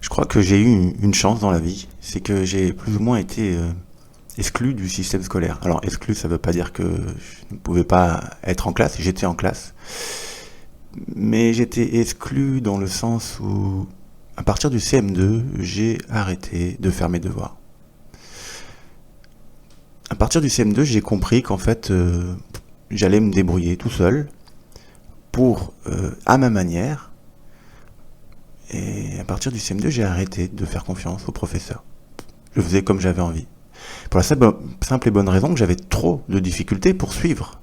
Je crois que j'ai eu une chance dans la vie, c'est que j'ai plus ou moins été exclu du système scolaire. Alors exclu, ça veut pas dire que je ne pouvais pas être en classe, j'étais en classe, mais j'étais exclu dans le sens où, à partir du CM2, j'ai arrêté de faire mes devoirs. À partir du CM2, j'ai compris qu'en fait, j'allais me débrouiller tout seul pour, à ma manière. Et à partir du CM2, j'ai arrêté de faire confiance aux professeurs. Je faisais comme j'avais envie. Pour la simple et bonne raison que j'avais trop de difficultés pour suivre,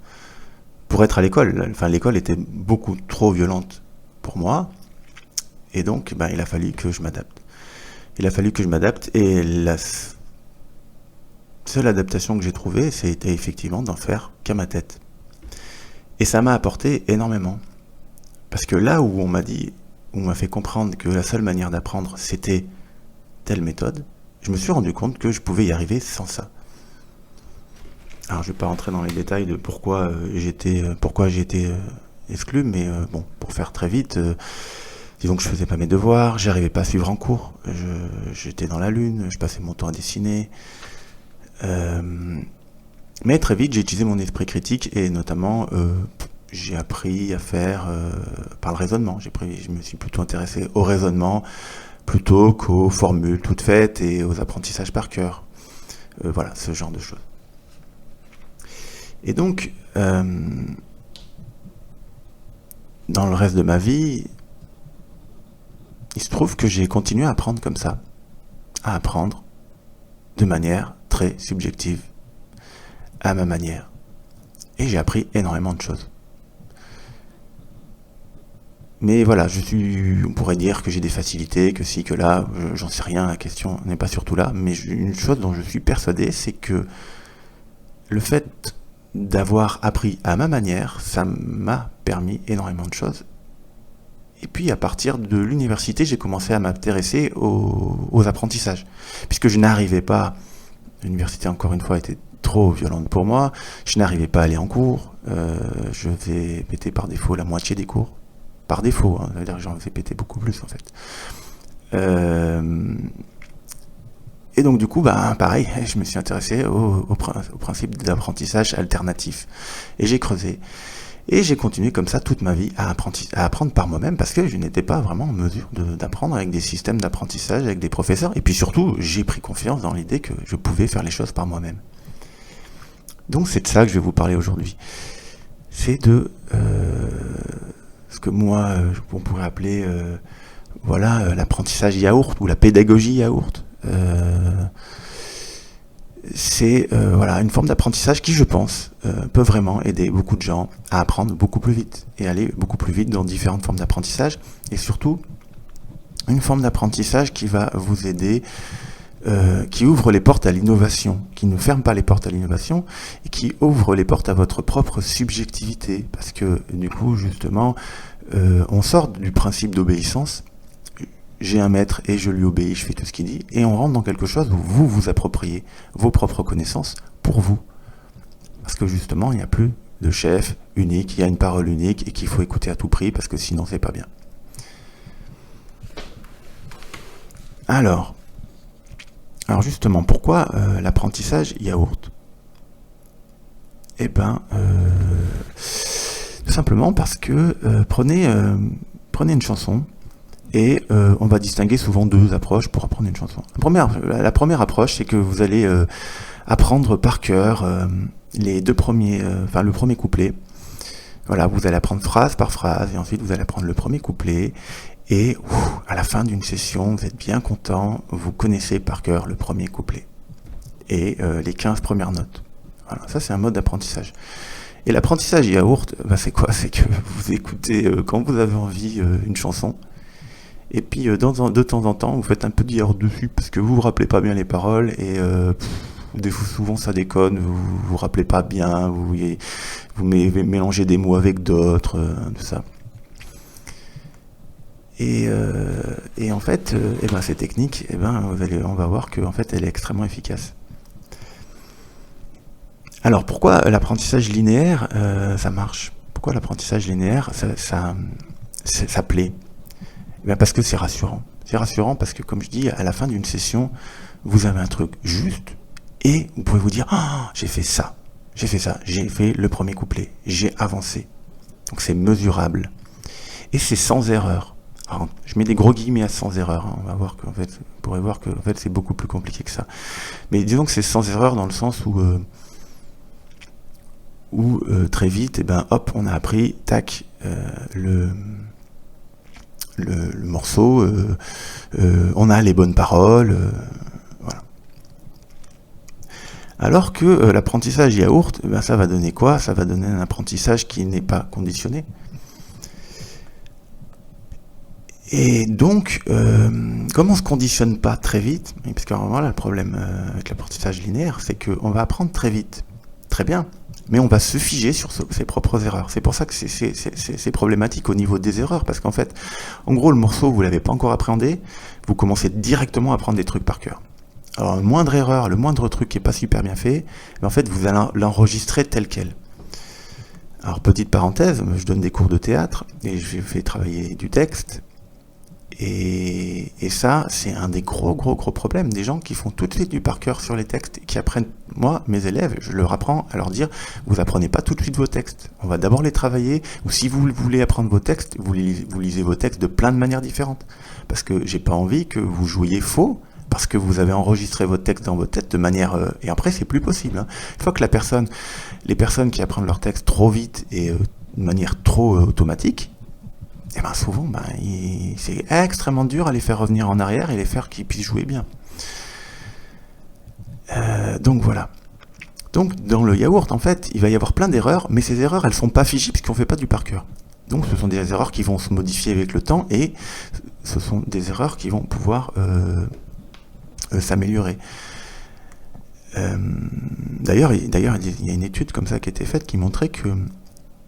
pour être à l'école. Enfin, l'école était beaucoup trop violente pour moi. Et donc, il a fallu que je m'adapte. Il a fallu que je m'adapte. Et la seule adaptation que j'ai trouvée, c'était effectivement d'en faire qu'à ma tête. Et ça m'a apporté énormément. Parce que là où on m'a fait comprendre que la seule manière d'apprendre, c'était telle méthode, je me suis rendu compte que je pouvais y arriver sans ça. Alors je ne vais pas rentrer dans les détails de pourquoi j'ai été exclu, mais bon, pour faire très vite, disons que je faisais pas mes devoirs, j'arrivais pas à suivre en cours, j'étais dans la lune, je passais mon temps à dessiner. Mais très vite, j'ai utilisé mon esprit critique et notamment j'ai appris à faire par le raisonnement. Je me suis plutôt intéressé au raisonnement plutôt qu'aux formules toutes faites et aux apprentissages par cœur. Voilà, ce genre de choses. Et donc, dans le reste de ma vie, il se trouve que j'ai continué à apprendre comme ça, à apprendre de manière très subjective, à ma manière. Et j'ai appris énormément de choses. Mais voilà, on pourrait dire que j'ai des facilités, que si, que là, j'en sais rien, la question n'est pas surtout là, mais une chose dont je suis persuadé, c'est que le fait d'avoir appris à ma manière, ça m'a permis énormément de choses. Et puis à partir de l'université, j'ai commencé à m'intéresser aux apprentissages, puisque je n'arrivais pas, l'université encore une fois était trop violente pour moi, je n'arrivais pas à aller en cours, je faisais péter par défaut la moitié des cours. Par défaut, ça veut dire que j'en faisais péter beaucoup plus en fait. Et donc du coup, pareil, je me suis intéressé au principe d'apprentissage alternatif. Et j'ai creusé. Et j'ai continué comme ça toute ma vie à apprendre par moi-même parce que je n'étais pas vraiment en mesure d'apprendre avec des systèmes d'apprentissage, avec des professeurs. Et puis surtout, j'ai pris confiance dans l'idée que je pouvais faire les choses par moi-même. Donc c'est de ça que je vais vous parler aujourd'hui. C'est de ce que moi, on pourrait appeler l'apprentissage yaourt ou la pédagogie yaourt. C'est une forme d'apprentissage qui, je pense, peut vraiment aider beaucoup de gens à apprendre beaucoup plus vite et aller beaucoup plus vite dans différentes formes d'apprentissage, et surtout une forme d'apprentissage qui va vous aider, qui ouvre les portes à l'innovation, qui ne ferme pas les portes à l'innovation et qui ouvre les portes à votre propre subjectivité, parce que du coup justement on sort du principe d'obéissance. J'ai un maître et je lui obéis, je fais tout ce qu'il dit, et on rentre dans quelque chose où vous vous appropriez vos propres connaissances pour vous. Parce que justement, il n'y a plus de chef unique, il y a une parole unique et qu'il faut écouter à tout prix parce que sinon c'est pas bien. Alors justement, pourquoi l'apprentissage yaourt ? Tout simplement parce que prenez une chanson. Et on va distinguer souvent deux approches pour apprendre une chanson. La première approche, c'est que vous allez apprendre par cœur le premier couplet. Voilà, vous allez apprendre phrase par phrase, et ensuite vous allez apprendre le premier couplet. Et à la fin d'une session, vous êtes bien content, vous connaissez par cœur le premier couplet. Et les 15 premières notes. Voilà, ça c'est un mode d'apprentissage. Et l'apprentissage yaourt, c'est quoi ? C'est que vous écoutez quand vous avez envie une chanson. Et puis de temps en temps, vous faites un peu de yaourt dessus parce que vous vous rappelez pas bien les paroles et souvent ça déconne, vous vous rappelez pas bien, vous mélangez des mots avec d'autres, tout ça. Et en fait, cette technique, on va voir qu'en fait, elle est extrêmement efficace. Alors pourquoi l'apprentissage linéaire ça marche ? Pourquoi l'apprentissage linéaire ça plaît ? Parce que c'est rassurant. C'est rassurant parce que, comme je dis, à la fin d'une session, vous avez un truc juste et vous pouvez vous dire « Ah, j'ai fait ça, j'ai fait le premier couplet, j'ai avancé. » Donc c'est mesurable. Et c'est sans erreur. Alors, je mets des gros guillemets à sans erreur. On va voir qu'en fait, vous pourrez voir que en fait, c'est beaucoup plus compliqué que ça. Mais disons que c'est sans erreur dans le sens où très vite, hop, on a appris, tac, le morceau, on a les bonnes paroles, voilà. Alors que l'apprentissage yaourt, ça va donner quoi? Ça va donner un apprentissage qui n'est pas conditionné. Et donc, comme on ne se conditionne pas très vite, parce que voilà, le problème avec l'apprentissage linéaire, c'est qu'on va apprendre très vite, très bien, mais on va se figer sur ses propres erreurs. C'est pour ça que c'est problématique au niveau des erreurs, parce qu'en fait, en gros, le morceau, vous ne l'avez pas encore appréhendé, vous commencez directement à apprendre des trucs par cœur. Alors, une moindre erreur, le moindre truc qui n'est pas super bien fait, en fait, vous allez l'enregistrer tel quel. Alors, petite parenthèse, je donne des cours de théâtre, et je fais travailler du texte, et ça, c'est un des gros problèmes des gens qui font tout de suite du par cœur sur les textes, et qui apprennent, moi, mes élèves, je leur apprends à leur dire, vous apprenez pas tout de suite vos textes, on va d'abord les travailler, ou si vous voulez apprendre vos textes, vous lisez vos textes de plein de manières différentes, parce que j'ai pas envie que vous jouiez faux, parce que vous avez enregistré votre texte dans votre tête de manière... et après, c'est plus possible. Hein. Une fois que les personnes qui apprennent leur texte trop vite et de manière trop automatique, et souvent, c'est extrêmement dur à les faire revenir en arrière et les faire qu'ils puissent jouer bien. Donc voilà. Donc dans le yaourt, en fait, il va y avoir plein d'erreurs, mais ces erreurs, elles ne sont pas figées puisqu'on ne fait pas du par cœur. Donc ce sont des erreurs qui vont se modifier avec le temps et ce sont des erreurs qui vont pouvoir s'améliorer. D'ailleurs, il y a une étude comme ça qui a été faite qui montrait que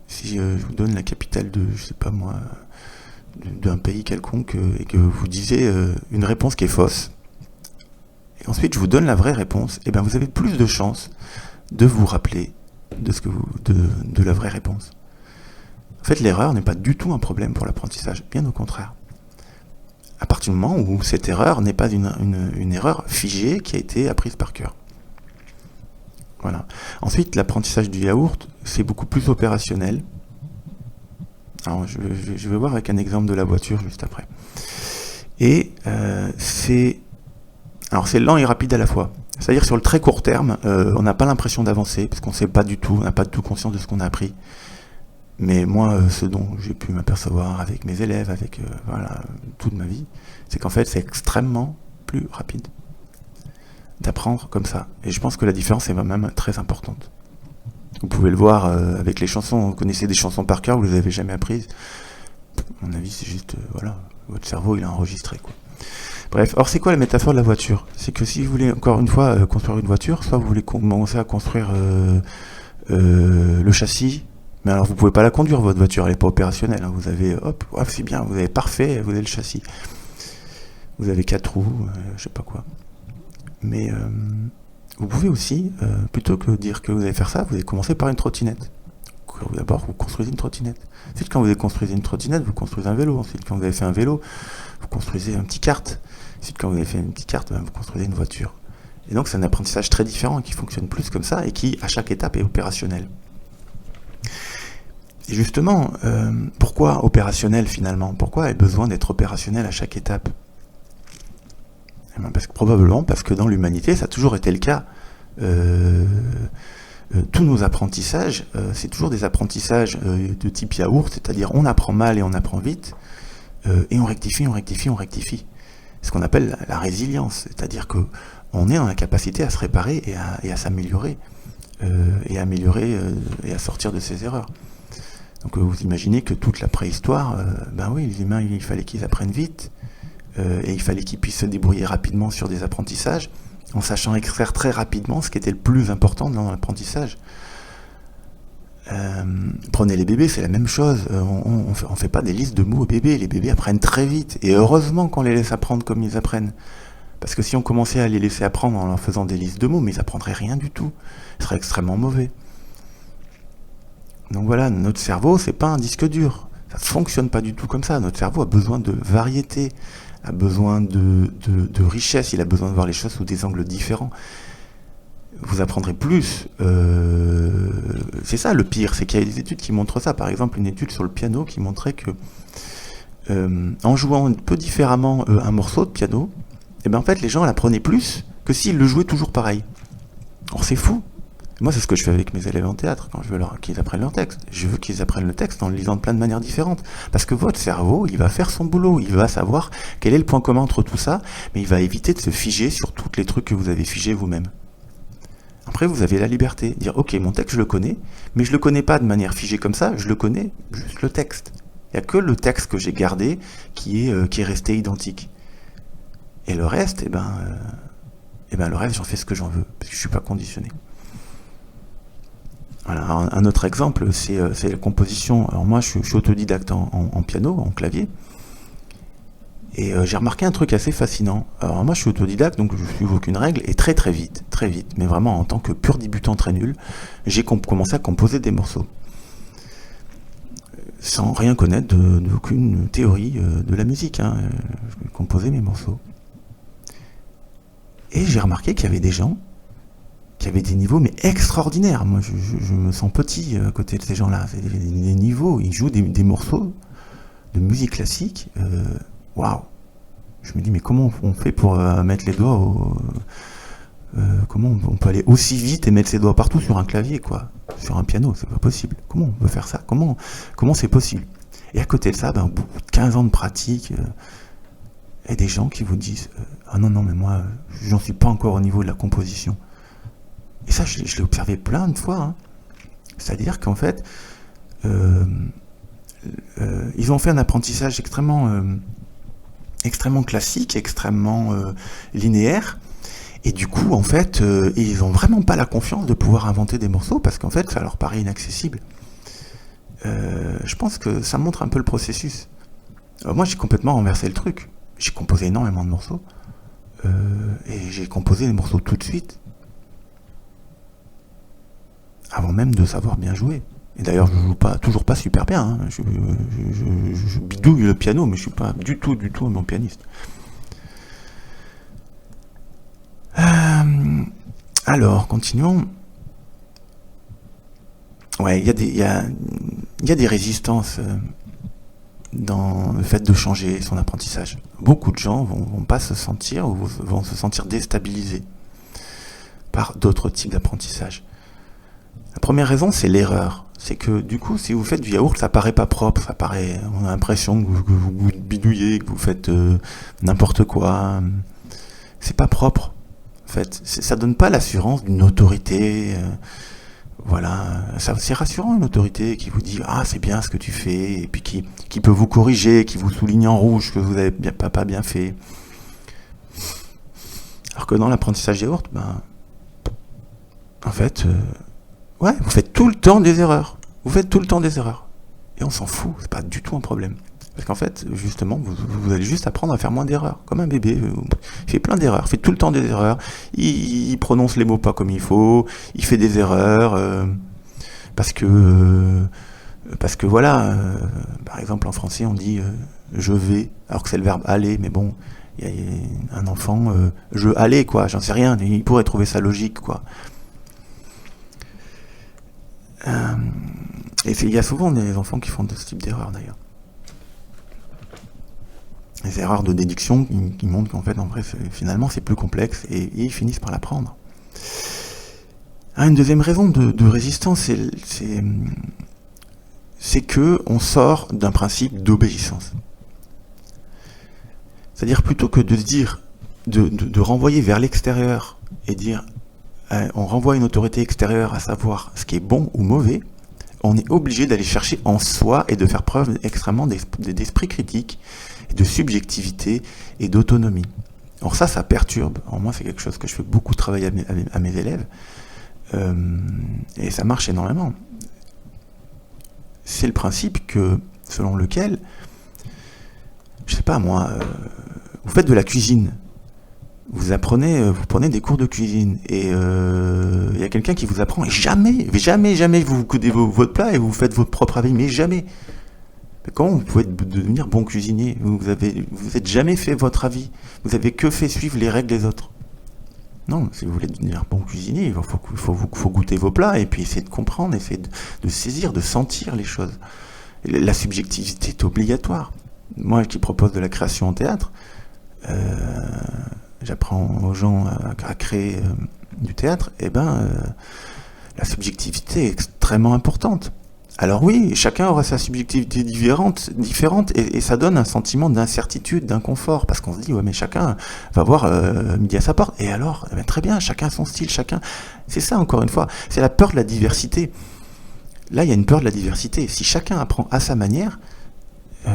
si je vous donne la capitale de, je sais pas moi, d'un pays quelconque et que vous disiez une réponse qui est fausse, et ensuite je vous donne la vraie réponse, et vous avez plus de chances de vous rappeler de la vraie réponse. En fait, l'erreur n'est pas du tout un problème pour l'apprentissage, bien au contraire. À partir du moment où cette erreur n'est pas une erreur figée qui a été apprise par cœur. Voilà. Ensuite, l'apprentissage du yaourt, c'est beaucoup plus opérationnel. Alors, je vais voir avec un exemple de la voiture juste après. Et c'est lent et rapide à la fois. C'est-à-dire sur le très court terme, on n'a pas l'impression d'avancer, parce qu'on ne sait pas du tout, on n'a pas du tout conscience de ce qu'on a appris. Mais moi, ce dont j'ai pu m'apercevoir avec mes élèves, avec toute ma vie, c'est qu'en fait, c'est extrêmement plus rapide d'apprendre comme ça. Et je pense que la différence est même très importante. Vous pouvez le voir avec les chansons. Vous connaissez des chansons par cœur, vous les avez jamais apprises. À mon avis, c'est juste, votre cerveau, il a enregistré, quoi. Bref, or c'est quoi la métaphore de la voiture? C'est que si vous voulez, encore une fois, construire une voiture, soit vous voulez commencer à construire le châssis, mais alors vous pouvez pas la conduire, votre voiture, elle est pas opérationnelle. Hein. Vous avez, c'est bien, vous avez parfait, vous avez le châssis. Vous avez 4 roues, je sais pas quoi. Mais vous pouvez aussi, plutôt que dire que vous allez faire ça, vous allez commencer par une trottinette. D'abord, vous construisez une trottinette. Ensuite, quand vous avez construit une trottinette, vous construisez un vélo. Ensuite, quand vous avez fait un vélo, vous construisez un petit kart. Ensuite, quand vous avez fait une petite carte, vous construisez une voiture. Et donc, c'est un apprentissage très différent qui fonctionne plus comme ça et qui, à chaque étape, est opérationnel. Et justement, pourquoi opérationnel finalement? Pourquoi a besoin d'être opérationnel à chaque étape? Probablement parce que dans l'humanité, ça a toujours été le cas. Tous nos apprentissages, c'est toujours des apprentissages de type yaourt, c'est-à-dire on apprend mal et on apprend vite, et on rectifie. Ce qu'on appelle la résilience, c'est-à-dire qu'on est dans la capacité à se réparer et à s'améliorer, et à sortir de ses erreurs. Donc vous imaginez que toute la préhistoire, les humains, il fallait qu'ils apprennent vite, et il fallait qu'ils puissent se débrouiller rapidement sur des apprentissages, en sachant extraire très rapidement ce qui était le plus important dans l'apprentissage. Prenez les bébés, c'est la même chose. On fait pas des listes de mots aux bébés. Les bébés apprennent très vite. Et heureusement qu'on les laisse apprendre comme ils apprennent. Parce que si on commençait à les laisser apprendre en leur faisant des listes de mots, mais ils apprendraient rien du tout. Ce serait extrêmement mauvais. Donc voilà, notre cerveau, c'est pas un disque dur. Ça ne fonctionne pas du tout comme ça. Notre cerveau a besoin de variété, a besoin de richesse, il a besoin de voir les choses sous des angles différents. Vous apprendrez plus. C'est ça le pire, c'est qu'il y a des études qui montrent ça. Par exemple, une étude sur le piano qui montrait que en jouant un peu différemment un morceau de piano, et ben en fait les gens l'apprenaient plus que s'ils le jouaient toujours pareil. Or c'est fou. Moi c'est ce que je fais avec mes élèves en théâtre quand je veux qu'ils apprennent leur texte. Je veux qu'ils apprennent le texte en le lisant de plein de manières différentes. Parce que votre cerveau, il va faire son boulot, il va savoir quel est le point commun entre tout ça, mais il va éviter de se figer sur tous les trucs que vous avez figés vous-même. Après, vous avez la liberté de dire, ok, mon texte, je le connais, mais je le connais pas de manière figée comme ça, je le connais juste le texte. Il n'y a que le texte que j'ai gardé qui est resté identique. Et le reste, le reste, j'en fais ce que j'en veux, parce que je suis pas conditionné. Voilà, un autre exemple, c'est la composition. Alors moi, je suis autodidacte en piano, en clavier. Et j'ai remarqué un truc assez fascinant. Alors moi je suis autodidacte, donc je ne suis aucune règle, et très vite, mais vraiment en tant que pur débutant très nul, j'ai commencé à composer des morceaux. Sans rien connaître d'aucune théorie de la musique. Je composais mes morceaux. Et j'ai remarqué qu'il y avait des gens qui avaient des niveaux mais extraordinaires. Moi je me sens petit à côté de ces gens-là. C'est des niveaux, ils jouent des morceaux de musique classique. Waouh! Je me dis, mais comment on fait pour mettre les doigts comment on peut aller aussi vite et mettre ses doigts partout sur un clavier, quoi? Sur un piano, c'est pas possible. Comment on peut faire ça? Comment c'est possible? Et à côté de ça, au bout de 15 ans de pratique, il y a des gens qui vous disent ah non, mais moi, j'en suis pas encore au niveau de la composition. Et ça, je l'ai observé plein de fois. C'est-à-dire qu'en fait, ils ont fait un apprentissage extrêmement classique, extrêmement linéaire, et du coup, en fait, ils n'ont vraiment pas la confiance de pouvoir inventer des morceaux, parce qu'en fait, ça leur paraît inaccessible. Je pense que ça montre un peu le processus. Moi, j'ai complètement renversé le truc. J'ai composé énormément de morceaux, et j'ai composé des morceaux tout de suite, avant même de savoir bien jouer. Et d'ailleurs, je joue toujours pas super bien. Je bidouille le piano, mais je suis pas du tout un bon pianiste. Alors, continuons. Ouais, il y a des résistances dans le fait de changer son apprentissage. Beaucoup de gens vont pas se sentir, ou vont se sentir déstabilisés par d'autres types d'apprentissage. La première raison, c'est l'erreur. C'est que du coup, si vous faites du yaourt, ça paraît pas propre, on a l'impression que vous bidouillez, que vous faites n'importe quoi. C'est pas propre, en fait. Ça donne pas l'assurance d'une autorité. Voilà, c'est rassurant une autorité qui vous dit ah c'est bien ce que tu fais, et puis qui peut vous corriger, qui vous souligne en rouge que vous avez pas bien fait. Alors que dans l'apprentissage yaourt, en fait. Ouais, vous faites tout le temps des erreurs. Et on s'en fout, c'est pas du tout un problème. Parce qu'en fait, justement, vous allez juste apprendre à faire moins d'erreurs. Comme un bébé, il fait plein d'erreurs, il fait tout le temps des erreurs. Il prononce les mots pas comme il faut, il fait des erreurs, parce que voilà, par exemple en français on dit je vais, alors que c'est le verbe aller, mais bon, il y a un enfant, je allais, quoi, j'en sais rien, il pourrait trouver ça logique, quoi. Et il y a souvent des enfants qui font de ce type d'erreurs d'ailleurs. Des erreurs de déduction qui montrent qu'en fait, finalement, c'est plus complexe et ils finissent par l'apprendre. Une deuxième raison de résistance, c'est que on sort d'un principe d'obéissance. C'est-à-dire plutôt que de se dire, de renvoyer vers l'extérieur et dire on renvoie une autorité extérieure à savoir ce qui est bon ou mauvais, on est obligé d'aller chercher en soi et de faire preuve extrêmement d'esprit critique, de subjectivité et d'autonomie. Or ça perturbe. Alors moi, c'est quelque chose que je fais beaucoup travailler à mes élèves, et ça marche énormément. C'est le principe selon lequel, je sais pas moi, vous faites de la cuisine. Vous prenez des cours de cuisine et il y a quelqu'un qui vous apprend et jamais vous coudez votre plat et vous faites votre propre avis, mais jamais. Comment vous pouvez devenir bon cuisinier? Vous êtes jamais fait votre avis. Vous avez que fait suivre les règles des autres. Non, si vous voulez devenir bon cuisinier, faut goûter vos plats et puis essayer de comprendre, essayer de saisir, de sentir les choses. La subjectivité est obligatoire. Moi qui propose de la création en théâtre, j'apprends aux gens à créer du théâtre, la subjectivité est extrêmement importante. Alors oui, chacun aura sa subjectivité différente et ça donne un sentiment d'incertitude, d'inconfort, parce qu'on se dit, ouais, mais chacun va voir midi à sa porte, et alors, très bien, chacun son style, chacun... C'est ça, encore une fois, c'est la peur de la diversité. Là, il y a une peur de la diversité. Si chacun apprend à sa manière,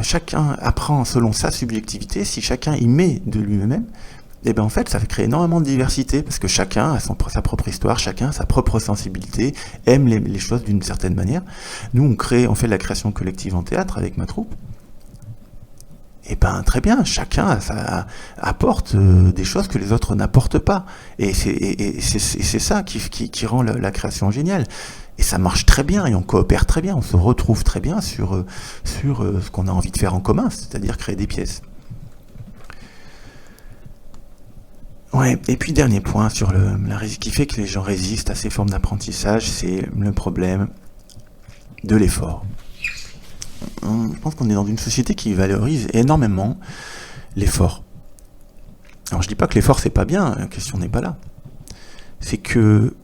chacun apprend selon sa subjectivité, si chacun y met de lui-même, en fait, ça va créer énormément de diversité, parce que chacun a sa propre histoire, chacun a sa propre sensibilité, aime les choses d'une certaine manière. Nous, on fait de la création collective en théâtre avec ma troupe. Très bien, chacun apporte des choses que les autres n'apportent pas. Et c'est ça qui rend la création géniale. Et ça marche très bien, et on coopère très bien, on se retrouve très bien sur ce qu'on a envie de faire en commun, c'est-à-dire créer des pièces. Ouais, et puis dernier point sur qui fait que les gens résistent à ces formes d'apprentissage, c'est le problème de l'effort. Je pense qu'on est dans une société qui valorise énormément l'effort. Alors je dis pas que l'effort c'est pas bien, la question n'est pas là. C'est que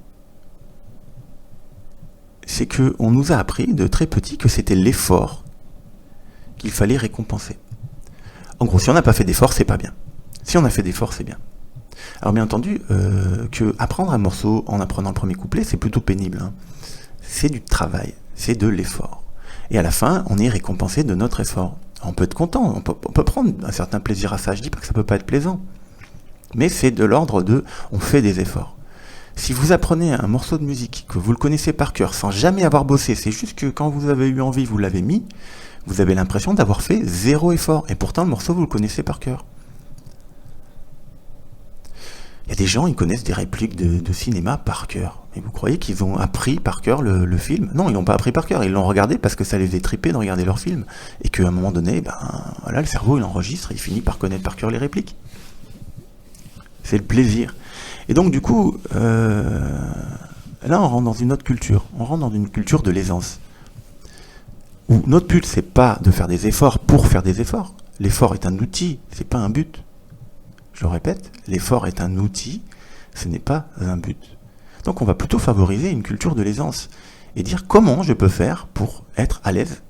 on nous a appris de très petit que c'était l'effort qu'il fallait récompenser. En gros, si on n'a pas fait d'effort, c'est pas bien. Si on a fait d'effort, c'est bien. Alors bien entendu, que apprendre un morceau en apprenant le premier couplet, c'est plutôt pénible. Hein. C'est du travail, c'est de l'effort. Et à la fin, on est récompensé de notre effort. On peut être content, on peut prendre un certain plaisir à ça. Je dis pas que ça peut pas être plaisant. Mais c'est de l'ordre de, on fait des efforts. Si vous apprenez un morceau de musique, que vous le connaissez par cœur, sans jamais avoir bossé, c'est juste que quand vous avez eu envie, vous l'avez mis, vous avez l'impression d'avoir fait 0 effort. Et pourtant, le morceau, vous le connaissez par cœur. Il y a des gens, ils connaissent des répliques de cinéma par cœur. Mais vous croyez qu'ils ont appris par cœur le film? Non, ils l'ont pas appris par cœur. Ils l'ont regardé parce que ça les faisait triper de regarder leur film. Et qu'à un moment donné, le cerveau, il enregistre et il finit par connaître par cœur les répliques. C'est le plaisir. Et donc, du coup, là, on rentre dans une autre culture. On rentre dans une culture de l'aisance. Où notre but, c'est pas de faire des efforts pour faire des efforts. L'effort est un outil, c'est pas un but. Je le répète, l'effort est un outil, ce n'est pas un but. Donc on va plutôt favoriser une culture de l'aisance et dire comment je peux faire pour être à l'aise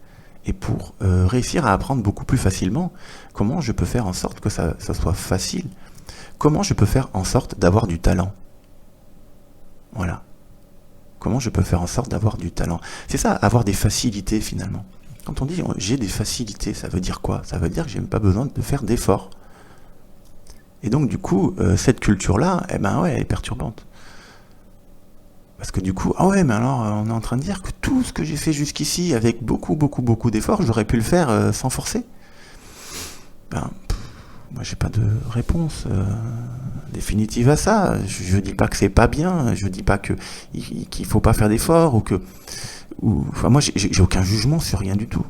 et pour réussir à apprendre beaucoup plus facilement. Comment je peux faire en sorte que ça soit facile. Comment je peux faire en sorte d'avoir du talent. Voilà. Comment je peux faire en sorte d'avoir du talent. C'est ça, avoir des facilités finalement. Quand on dit j'ai des facilités, ça veut dire quoi? Ça veut dire que j'ai même pas besoin de faire d'efforts. Et donc, du coup, cette culture-là, elle est perturbante. Parce que du coup, on est en train de dire que tout ce que j'ai fait jusqu'ici, avec beaucoup, beaucoup, beaucoup d'efforts, j'aurais pu le faire sans forcer. Moi, j'ai pas de réponse définitive à ça. Je dis pas que c'est pas bien, je dis pas qu'il faut pas faire d'efforts, moi, j'ai aucun jugement sur rien du tout.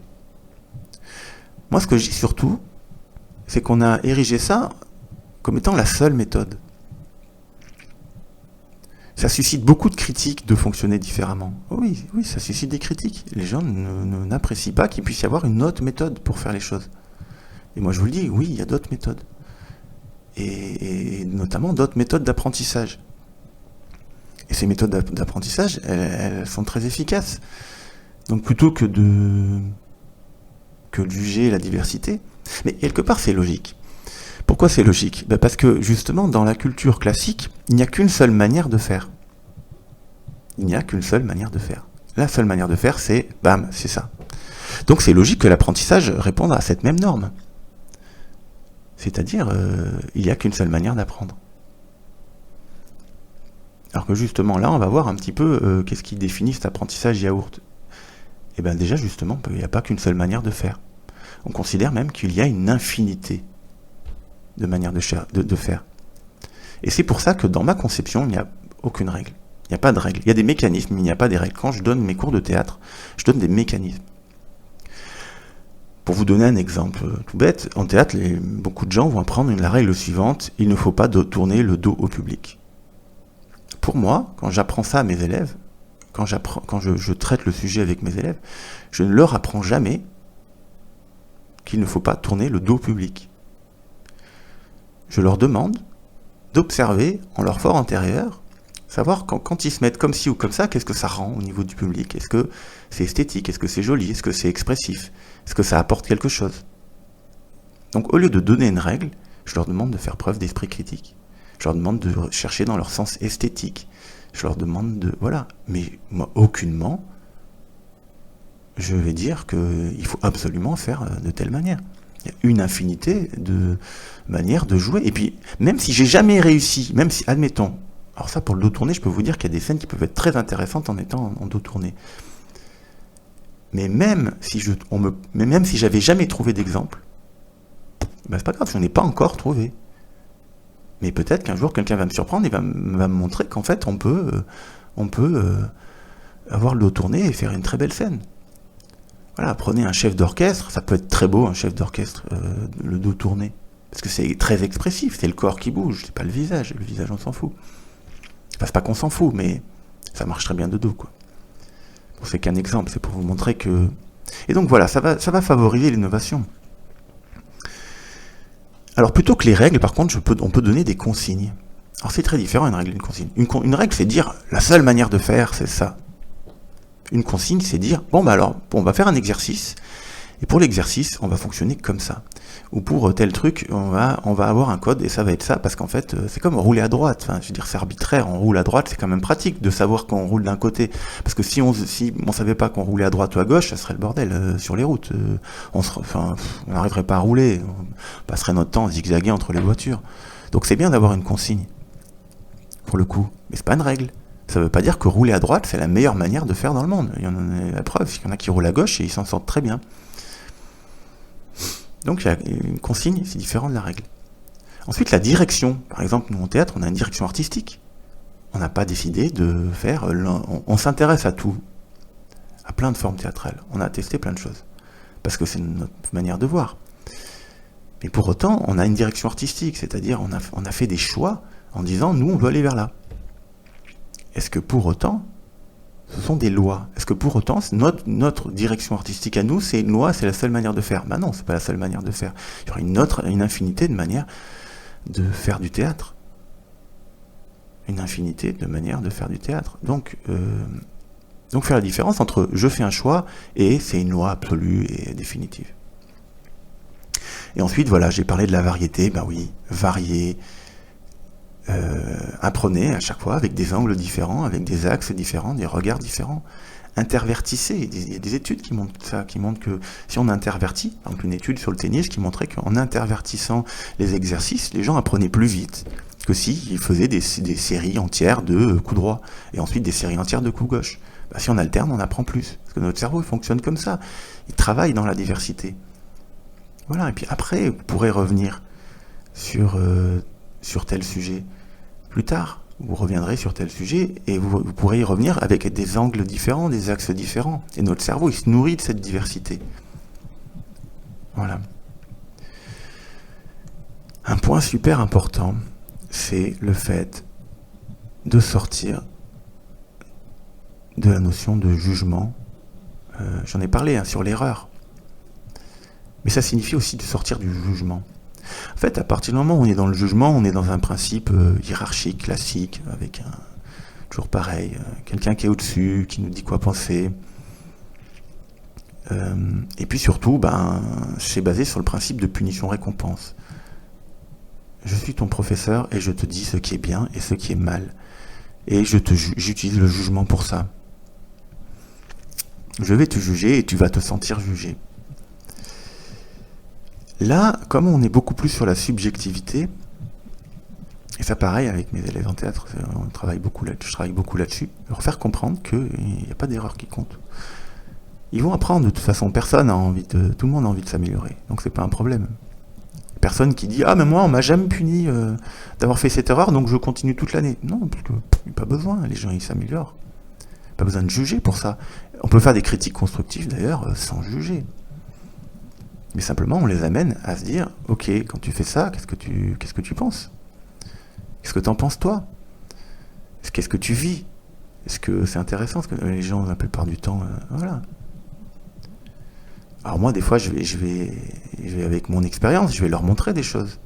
Moi, ce que je dis surtout, c'est qu'on a érigé ça comme étant la seule méthode. Ça suscite beaucoup de critiques de fonctionner différemment. Oui, ça suscite des critiques. Les gens n'apprécient pas qu'il puisse y avoir une autre méthode pour faire les choses. Et moi je vous le dis, oui, il y a d'autres méthodes. Et notamment d'autres méthodes d'apprentissage. Et ces méthodes d'apprentissage, elles sont très efficaces. Donc plutôt que de juger la diversité, mais quelque part c'est logique. Pourquoi c'est logique? Parce que justement, dans la culture classique, il n'y a qu'une seule manière de faire. Il n'y a qu'une seule manière de faire. La seule manière de faire, c'est c'est ça. Donc c'est logique que l'apprentissage réponde à cette même norme. C'est-à-dire, il n'y a qu'une seule manière d'apprendre. Alors que justement, là, on va voir un petit peu qu'est-ce qui définit cet apprentissage yaourt. Et déjà, justement, il n'y a pas qu'une seule manière de faire. On considère même qu'il y a une infinité de manière de faire. Et c'est pour ça que dans ma conception, il n'y a aucune règle. Il n'y a pas de règle. Il y a des mécanismes, mais il n'y a pas des règles. Quand je donne mes cours de théâtre, je donne des mécanismes. Pour vous donner un exemple tout bête, en théâtre, beaucoup de gens vont apprendre la règle suivante, il ne faut pas tourner le dos au public. Pour moi, quand j'apprends ça à mes élèves, quand je traite le sujet avec mes élèves, je ne leur apprends jamais qu'il ne faut pas tourner le dos au public. Je leur demande d'observer en leur fort intérieur, savoir quand ils se mettent comme ci ou comme ça, qu'est-ce que ça rend au niveau du public. Est-ce que c'est esthétique? Est-ce que c'est joli? Est-ce que c'est expressif? Est-ce que ça apporte quelque chose? Donc au lieu de donner une règle, je leur demande de faire preuve d'esprit critique. Je leur demande de chercher dans leur sens esthétique. Je leur demande de... Voilà. Mais moi, aucunement, je vais dire qu'il faut absolument faire de telle manière. Il y a une infinité de manières de jouer. Et puis, même si j'ai jamais réussi, même si, admettons, alors ça, pour le dos tourné, je peux vous dire qu'il y a des scènes qui peuvent être très intéressantes en étant en dos tourné. Mais même si j'avais jamais trouvé d'exemple, ben c'est pas grave, je n'en ai pas encore trouvé. Mais peut-être qu'un jour, quelqu'un va me surprendre et va me montrer qu'en fait, on peut avoir le dos tourné et faire une très belle scène. Voilà, prenez un chef d'orchestre, ça peut être très beau, un chef d'orchestre, le dos tourné. Parce que c'est très expressif, c'est le corps qui bouge, c'est pas le visage on s'en fout. Enfin, c'est pas qu'on s'en fout, mais ça marche très bien de dos, quoi. Bon, c'est qu'un exemple, c'est pour vous montrer que... Et donc voilà, ça va favoriser l'innovation. Alors plutôt que les règles, par contre, on peut donner des consignes. Alors c'est très différent, une règle et une consigne. Une règle, c'est dire, la seule manière de faire, c'est ça. Une consigne, c'est dire, bon on va faire un exercice, et pour l'exercice, on va fonctionner comme ça. Ou pour tel truc, on va avoir un code, et ça va être ça, parce qu'en fait, c'est comme rouler à droite. Enfin, je veux dire, c'est arbitraire, on roule à droite, c'est quand même pratique de savoir qu'on roule d'un côté. Parce que si on savait pas qu'on roulait à droite ou à gauche, ça serait le bordel sur les routes. On n'arriverait pas à rouler, on passerait notre temps à zigzaguer entre les voitures. Donc c'est bien d'avoir une consigne, pour le coup, mais c'est pas une règle. Ça veut pas dire que rouler à droite, c'est la meilleure manière de faire dans le monde. Il y en a la preuve, il y en a qui roulent à gauche et ils s'en sortent très bien. Donc une consigne, c'est différent de la règle. Ensuite, la direction. Par exemple, nous en théâtre, on a une direction artistique. On n'a pas décidé de faire... On s'intéresse à tout, à plein de formes théâtrales. On a testé plein de choses, parce que c'est notre manière de voir. Mais pour autant, on a une direction artistique, c'est-à-dire on a fait des choix en disant, nous, on veut aller vers là. Est-ce que pour autant, ce sont des lois? Est-ce que pour autant, notre direction artistique à nous, c'est une loi, c'est la seule manière de faire? Ben non, c'est pas la seule manière de faire. Il y aura une infinité de manières de faire du théâtre. Une infinité de manières de faire du théâtre. Donc faire la différence entre je fais un choix et c'est une loi absolue et définitive. Et ensuite, voilà, j'ai parlé de la variété. Ben oui, varier. Apprenez à chaque fois avec des angles différents, avec des axes différents, des regards différents. Intervertissez. Il y a des études qui montrent ça, qui montrent que si on intervertit, par exemple une étude sur le tennis qui montrait qu'en intervertissant les exercices, les gens apprenaient plus vite que s'ils faisaient des séries entières de coups droits et ensuite des séries entières de coups gauche. Ben, si on alterne, on apprend plus. Parce que notre cerveau il fonctionne comme ça. Il travaille dans la diversité. Voilà, et puis après, vous pourrez revenir sur tel sujet. Plus tard, vous reviendrez sur tel sujet et vous pourrez y revenir avec des angles différents, des axes différents. Et notre cerveau, il se nourrit de cette diversité. Voilà. Un point super important, c'est le fait de sortir de la notion de jugement. J'en ai parlé sur l'erreur. Mais ça signifie aussi de sortir du jugement. En fait, à partir du moment où on est dans le jugement, on est dans un principe hiérarchique, classique, avec toujours pareil, quelqu'un qui est au-dessus, qui nous dit quoi penser. Et puis surtout, c'est basé sur le principe de punition-récompense. Je suis ton professeur et je te dis ce qui est bien et ce qui est mal. Et j'utilise le jugement pour ça. Je vais te juger et tu vas te sentir jugé. Là, comme on est beaucoup plus sur la subjectivité, et ça pareil avec mes élèves en théâtre, je travaille beaucoup là-dessus, leur faire comprendre qu'il n'y a pas d'erreur qui compte. Ils vont apprendre, de toute façon, tout le monde a envie de s'améliorer, donc c'est pas un problème. Personne qui dit « Ah, mais moi, on m'a jamais puni d'avoir fait cette erreur, donc je continue toute l'année. » Non, parce que il n'y a pas besoin, les gens ils s'améliorent. Pas besoin de juger pour ça. On peut faire des critiques constructives d'ailleurs sans juger. Mais simplement, on les amène à se dire, ok, quand tu fais ça, qu'est-ce que tu penses? Qu'est-ce que tu en penses toi? Qu'est-ce que tu vis? Est-ce que c'est intéressant? Parce que les gens, la plupart du temps, voilà. Alors moi, des fois, je vais avec mon expérience, je vais leur montrer des choses.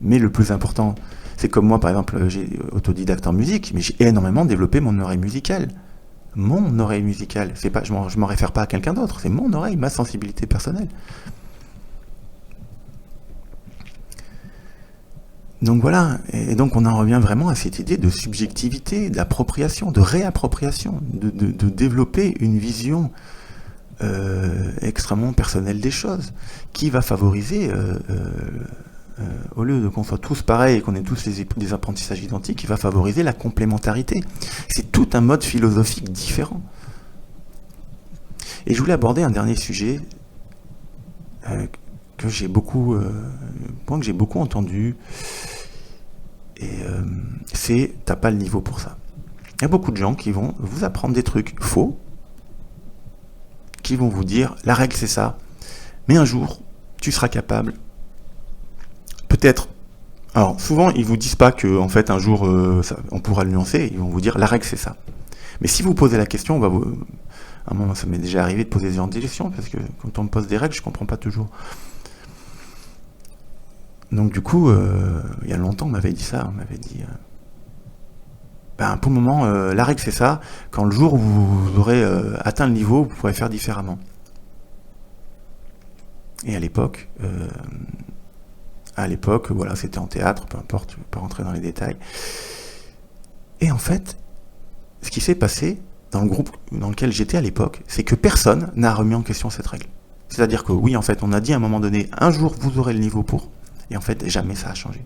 Mais le plus important, c'est comme moi, par exemple, j'ai autodidacte en musique, mais j'ai énormément développé mon oreille musicale. Mon oreille musicale. C'est pas, je m'en réfère pas à quelqu'un d'autre, c'est mon oreille, ma sensibilité personnelle. Donc voilà, et donc on en revient vraiment à cette idée de subjectivité, d'appropriation, de réappropriation, de développer une vision extrêmement personnelle des choses, qui va favoriser, au lieu de qu'on soit tous pareils et qu'on ait tous des apprentissages identiques, qui va favoriser la complémentarité. C'est tout un mode philosophique différent. Et je voulais aborder un dernier sujet que j'ai beaucoup entendu, et c'est t'as pas le niveau pour ça. Il y a beaucoup de gens qui vont vous apprendre des trucs faux, qui vont vous dire la règle c'est ça, mais un jour tu seras capable, peut-être. Alors souvent ils vous disent pas que en fait un jour on pourra le nuancer, ils vont vous dire la règle c'est ça. Mais si vous posez la question, on va vous... À un moment, ça m'est déjà arrivé de poser des questions, parce que quand on me pose des règles, je comprends pas toujours. Donc du coup, il y a longtemps, on m'avait dit ça, on m'avait dit... pour le moment, la règle c'est ça, quand le jour où vous aurez atteint le niveau, vous pourrez faire différemment. Et à l'époque, voilà, c'était en théâtre, peu importe, je ne vais pas rentrer dans les détails. Et en fait, ce qui s'est passé dans le groupe dans lequel j'étais à l'époque, c'est que personne n'a remis en question cette règle. C'est-à-dire que oui, en fait, on a dit à un moment donné, un jour vous aurez le niveau pour, et en fait, jamais ça a changé.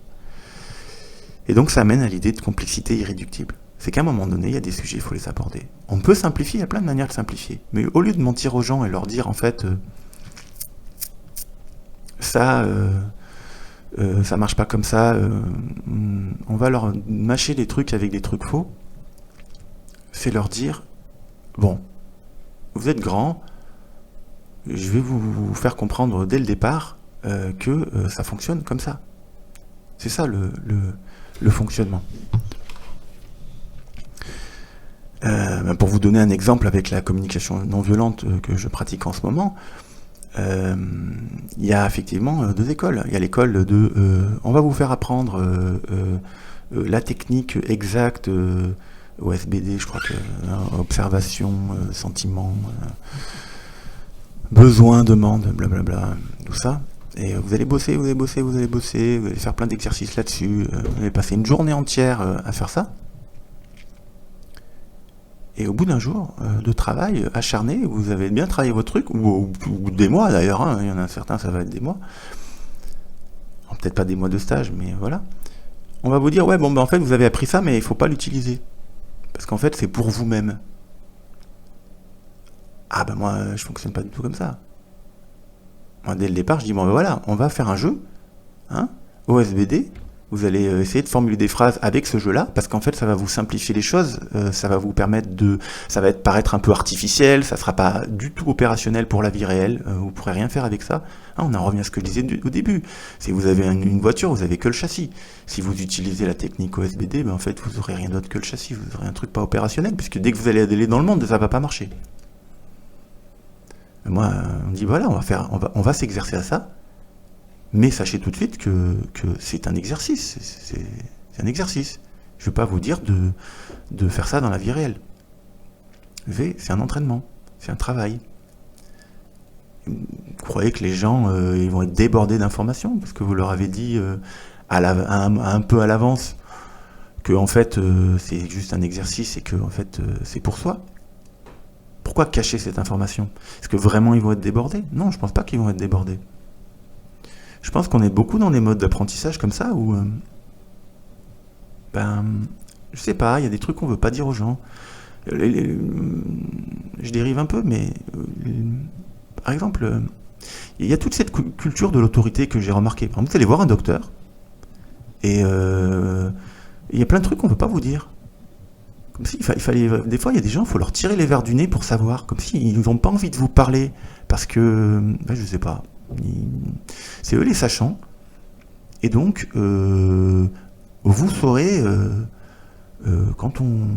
Et donc ça amène à l'idée de complexité irréductible. C'est qu'à un moment donné, il y a des sujets, il faut les aborder. On peut simplifier, il y a plein de manières de simplifier. Mais au lieu de mentir aux gens et leur dire, en fait, ça marche pas comme ça, on va leur mâcher des trucs avec des trucs faux, c'est leur dire, bon, vous êtes grand, je vais vous faire comprendre dès le départ que ça fonctionne comme ça. C'est ça le fonctionnement. Pour vous donner un exemple avec la communication non violente que je pratique en ce moment, il y a effectivement deux écoles. Il y a l'école de on va vous faire apprendre la technique exacte OSBD, je crois que observation, sentiment, besoin, demande, blablabla, tout ça. Et vous allez bosser, vous allez faire plein d'exercices là-dessus, vous allez passer une journée entière à faire ça. Et au bout d'un jour de travail acharné, vous avez bien travaillé votre truc, ou des mois d'ailleurs, hein, il y en a certains, ça va être des mois. Alors, peut-être pas des mois de stage, mais voilà. On va vous dire, ouais, bon, en fait, vous avez appris ça, mais il ne faut pas l'utiliser. Parce qu'en fait, c'est pour vous-même. Ah ben moi, je fonctionne pas du tout comme ça. Moi, dès le départ, je dis, bon ben voilà, on va faire un jeu, hein, OSBD. Vous allez essayer de formuler des phrases avec ce jeu-là, parce qu'en fait, ça va vous simplifier les choses, ça va vous permettre ça va paraître un peu artificiel, ça sera pas du tout opérationnel pour la vie réelle, vous pourrez rien faire avec ça. Hein, on en revient à ce que je disais au début. Si vous avez une voiture, vous avez que le châssis. Si vous utilisez la technique OSBD, ben en fait, vous aurez rien d'autre que le châssis, vous aurez un truc pas opérationnel, puisque dès que vous allez aller dans le monde, ça va pas marcher. Moi, on me dit voilà, on va s'exercer à ça. Mais sachez tout de suite que c'est un exercice. C'est un exercice. Je ne vais pas vous dire de faire ça dans la vie réelle. C'est un entraînement. C'est un travail. Vous croyez que les gens ils vont être débordés d'informations parce que vous leur avez dit un peu à l'avance que en fait c'est juste un exercice et que en fait c'est pour soi. Pourquoi cacher cette information? Est-ce que vraiment ils vont être débordés? Non, je ne pense pas qu'ils vont être débordés. Je pense qu'on est beaucoup dans des modes d'apprentissage comme ça où, je sais pas, il y a des trucs qu'on veut pas dire aux gens. Je dérive un peu, mais par exemple, il y a toute cette culture de l'autorité que j'ai remarqué. Par exemple, vous allez voir un docteur et il y a plein de trucs qu'on veut pas vous dire. Comme s'il fallait. Des fois, il y a des gens, il faut leur tirer les verres du nez pour savoir. Comme s'ils n'ont pas envie de vous parler. Parce que. Je sais pas. C'est eux les sachants. Et donc, vous saurez. Quand on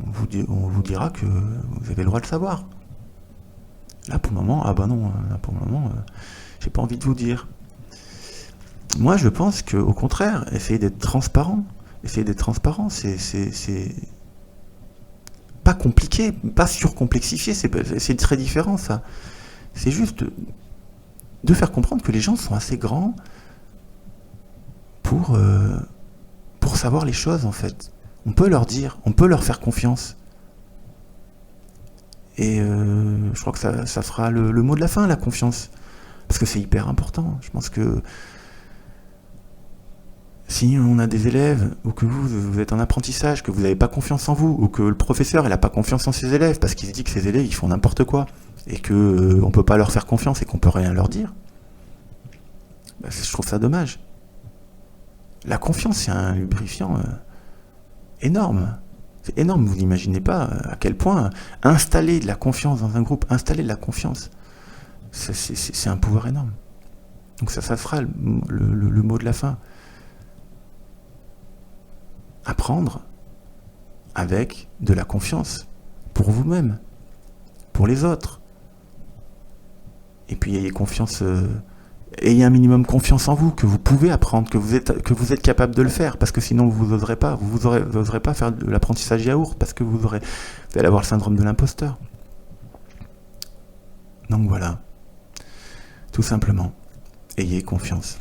vous dira que vous avez le droit de savoir. Là, pour le moment, j'ai pas envie de vous dire. Moi, je pense qu'au contraire, essayer d'être transparent, c'est pas compliqué, pas surcomplexifié, c'est très différent, ça. C'est juste de faire comprendre que les gens sont assez grands pour savoir les choses, en fait. On peut leur dire, on peut leur faire confiance. Et je crois que ça sera le mot de la fin, la confiance. Parce que c'est hyper important. Je pense que si on a des élèves, ou que vous êtes en apprentissage, que vous n'avez pas confiance en vous, ou que le professeur n'a pas confiance en ses élèves, parce qu'il se dit que ses élèves ils font n'importe quoi, et qu'on ne peut pas leur faire confiance et qu'on peut rien leur dire, je trouve ça dommage. La confiance, c'est un lubrifiant énorme. C'est énorme, vous n'imaginez pas à quel point installer de la confiance dans un groupe, installer de la confiance, c'est un pouvoir énorme. Donc ça sera le mot de la fin. Apprendre avec de la confiance pour vous-même, pour les autres. Et puis ayez confiance, ayez un minimum confiance en vous, que vous pouvez apprendre, que vous êtes capable de le faire, parce que sinon vous n'oserez pas faire de l'apprentissage yaourt, parce que vous allez avoir le syndrome de l'imposteur. Donc voilà, tout simplement, ayez confiance.